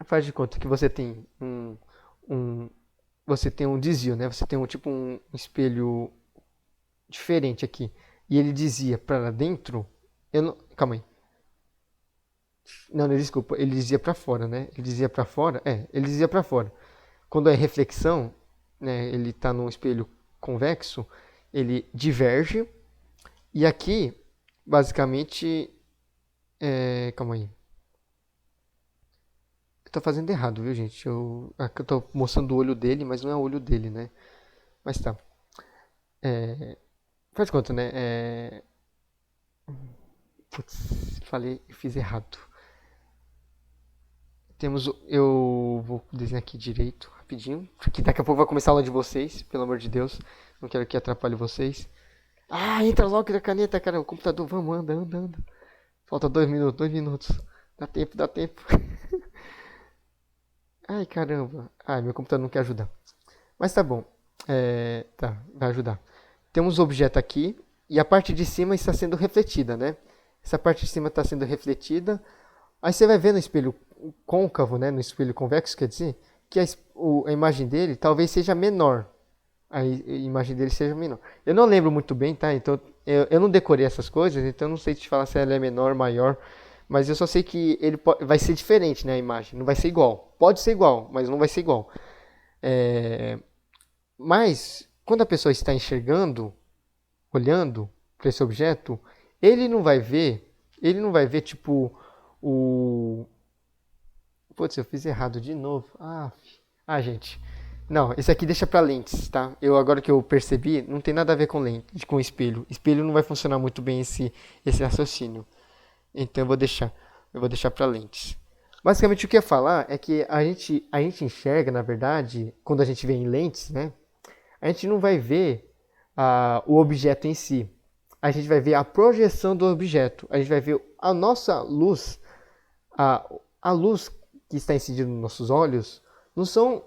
[SPEAKER 1] faz de conta que você tem você tem um desvio, né? Você tem um espelho diferente aqui. E ele dizia para dentro, calma aí. Não, desculpa, ele dizia para fora, né? Ele dizia para fora, ele dizia para fora. Quando é reflexão, né, ele está num espelho convexo, ele diverge. E aqui, basicamente, calma aí. Eu tô fazendo errado, viu, gente? Aqui eu tô mostrando o olho dele, mas não é o olho dele, né? Mas tá. Faz de conta, né? Putz, eu fiz errado. Eu vou desenhar aqui direito, rapidinho, porque daqui a pouco vai começar a aula de vocês, pelo amor de Deus. Não quero que atrapalhe vocês. Entra logo na caneta, cara, o computador, vamos, anda. Falta 2 minutos. Dá tempo. Ai, caramba. Meu computador não quer ajudar. Mas tá bom. Tá, vai ajudar. Temos um objeto aqui e a parte de cima está sendo refletida, né? Essa parte de cima está sendo refletida. Aí você vai ver no espelho côncavo, né? No espelho convexo, quer dizer, que a imagem dele talvez seja menor. A imagem dele seja menor. Eu não lembro muito bem, tá? Então, eu não decorei essas coisas, então eu não sei te falar se ela é menor, maior. Mas eu só sei que ele vai ser diferente, né? A imagem. Não vai ser igual. Pode ser igual, mas não vai ser igual. Mas, quando a pessoa está enxergando, olhando para esse objeto, ele não vai ver, tipo, Putz, eu fiz errado de novo. Gente. Não, esse aqui deixa para lentes, tá? Agora que eu percebi, não tem nada a ver com lente, com espelho. Espelho não vai funcionar muito bem esse raciocínio. Então eu vou deixar para lentes. Basicamente o que eu ia falar é que a gente enxerga, na verdade, quando a gente vê em lentes, né? A gente não vai ver o objeto em si. A gente vai ver a projeção do objeto. A gente vai ver a nossa luz, a luz que está incidindo nos nossos olhos,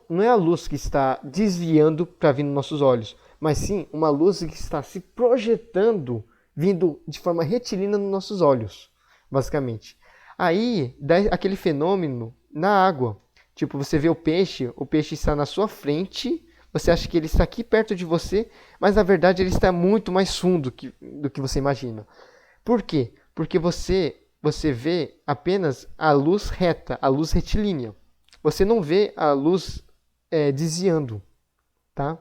[SPEAKER 1] não é a luz que está desviando para vir nos nossos olhos, mas sim uma luz que está se projetando, vindo de forma retilínea nos nossos olhos, basicamente. Aí dá aquele fenômeno na água. Tipo, você vê o peixe está na sua frente, você acha que ele está aqui perto de você, mas na verdade ele está muito mais fundo do que você imagina. Por quê? Porque você vê apenas a luz reta, a luz retilínea. Você não vê a luz desviando, tá?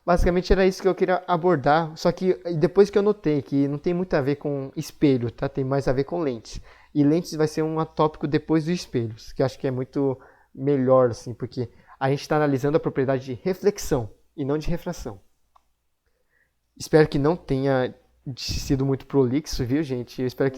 [SPEAKER 1] Basicamente era isso que eu queria abordar, só que depois que eu notei que não tem muito a ver com espelho, tá? Tem mais a ver com lentes. E lentes vai ser um tópico depois dos espelhos, que eu acho que é muito melhor, assim, porque a gente está analisando a propriedade de reflexão e não de refração. Espero que não tenha sido muito prolixo, viu, gente? Eu espero que